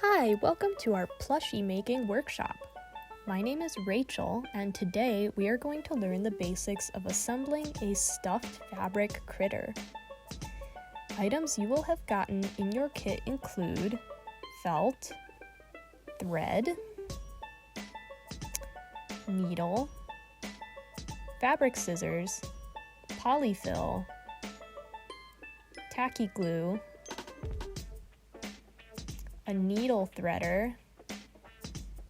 Hi, welcome to our plushie making workshop. My name is Rachel, and today we are going to learn the basics of assembling a stuffed fabric critter. Items you will have gotten in your kit include felt, thread, needle, fabric scissors, polyfill, tacky glue, a needle threader,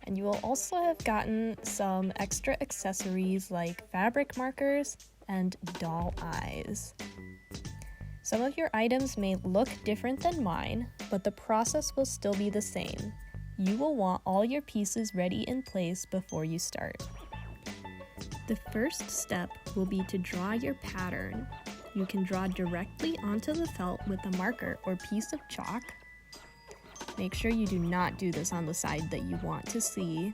and you will also have gotten some extra accessories like fabric markers and doll eyes. Some of your items may look different than mine, but the process will still be the same. You will want all your pieces ready in place before you start. The first step will be to draw your pattern. You can draw directly onto the felt with a marker or piece of chalk. Make sure you do not do this on the side that you want to see,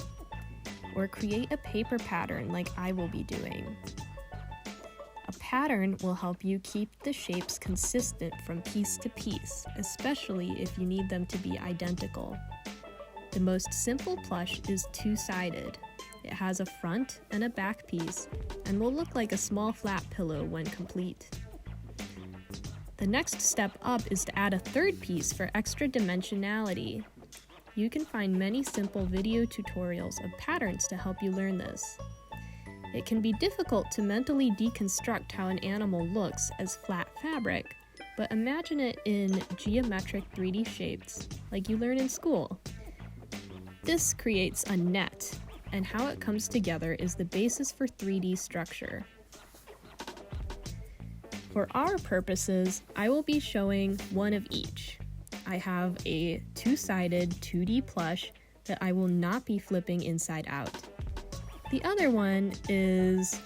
or create a paper pattern like I will be doing. A pattern will help you keep the shapes consistent from piece to piece, especially if you need them to be identical. The most simple plush is two-sided. It has a front and a back piece and will look like a small flat pillow when complete. The next step up is to add a third piece for extra dimensionality. You can find many simple video tutorials of patterns to help you learn this. It can be difficult to mentally deconstruct how an animal looks as flat fabric, but imagine it in geometric 3D shapes, like you learn in school. This creates a net, and how it comes together is the basis for 3D structure. For our purposes, I will be showing one of each. I have a two-sided 2D plush that I will not be flipping inside out. The other one is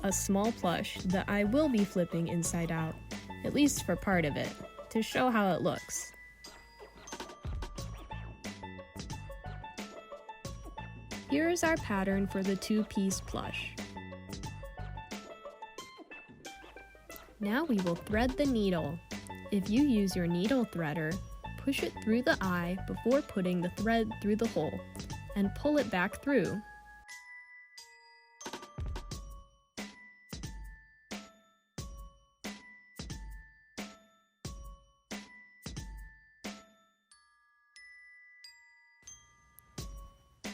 a small plush that I will be flipping inside out, at least for part of it, to show how it looks. Here is our pattern for the two-piece plush. Now we will thread the needle. If you use your needle threader, push it through the eye before putting the thread through the hole, and pull it back through.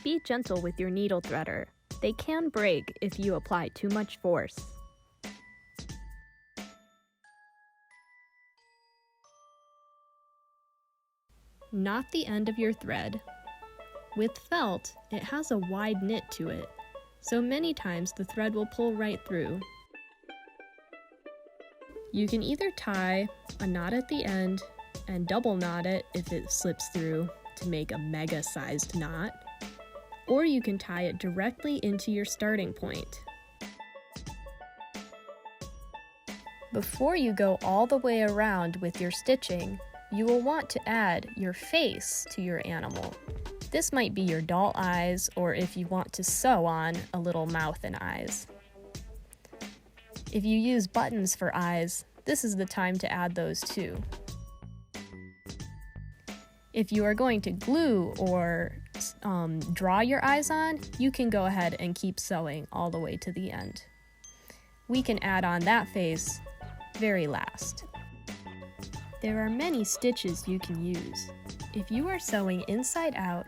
Be gentle with your needle threader. They can break if you apply too much force. Knot the end of your thread. With felt, it has a wide knit to it, so many times the thread will pull right through. You can either tie a knot at the end and double knot it if it slips through to make a mega-sized knot, or you can tie it directly into your starting point. Before you go all the way around with your stitching, you will want to add your face to your animal. This might be your doll eyes, or if you want to sew on a little mouth and eyes. If you use buttons for eyes, this is the time to add those too. If you are going to glue or draw your eyes on, you can go ahead and keep sewing all the way to the end. We can add on that face very last. There are many stitches you can use. If you are sewing inside out,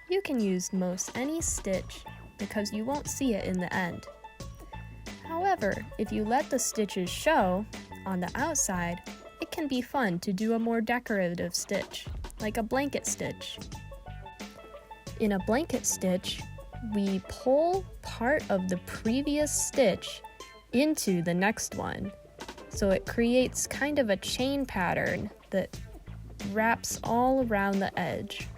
you can use most any stitch because you won't see it in the end. However, if you let the stitches show on the outside, it can be fun to do a more decorative stitch, like a blanket stitch. In a blanket stitch, we pull part of the previous stitch into the next one. So it creates kind of a chain pattern that wraps all around the edge.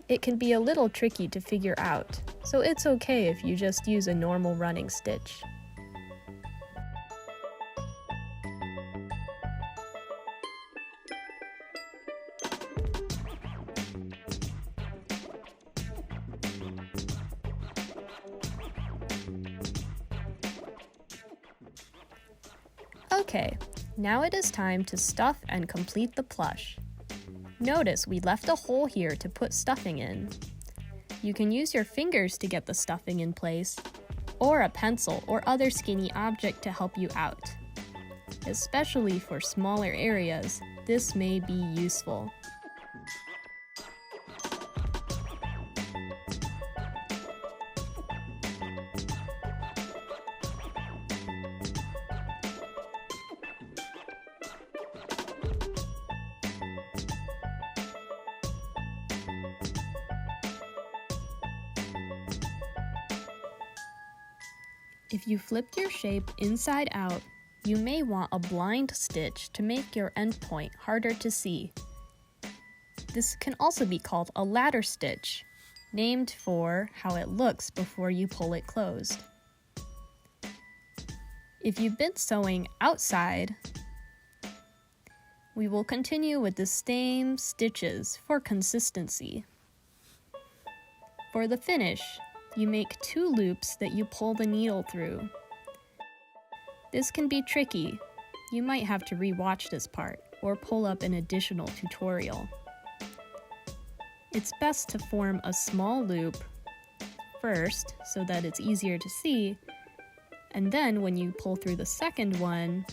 It can be a little tricky to figure out, so it's okay if you just use a normal running stitch. Okay, now it is time to stuff and complete the plush. Notice we left a hole here to put stuffing in. You can use your fingers to get the stuffing in place, or a pencil or other skinny object to help you out. Especially for smaller areas, this may be useful. If you flipped your shape inside out, you may want a blind stitch to make your endpoint harder to see. This can also be called a ladder stitch, named for how it looks before you pull it closed. If you've been sewing outside, we will continue with the same stitches for consistency. For the finish, you make 2 loops that you pull the needle through. This can be tricky. You might have to re-watch this part or pull up an additional tutorial. It's best to form a small loop first so that it's easier to see, and then when you pull through the second one,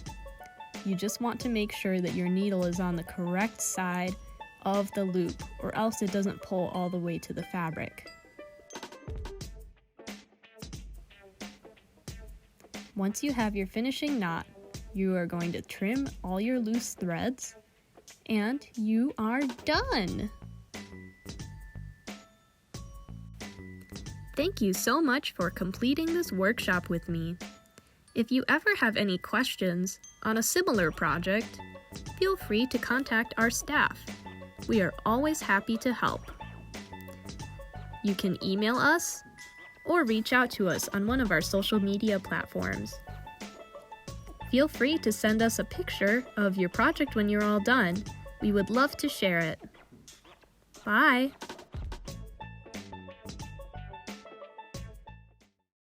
you just want to make sure that your needle is on the correct side of the loop, or else it doesn't pull all the way to the fabric. Once you have your finishing knot, you are going to trim all your loose threads, and you are done! Thank you so much for completing this workshop with me. If you ever have any questions on a similar project, feel free to contact our staff. We are always happy to help. You can email us or reach out to us on one of our social media platforms. Feel free to send us a picture of your project when you're all done. We would love to share it. Bye!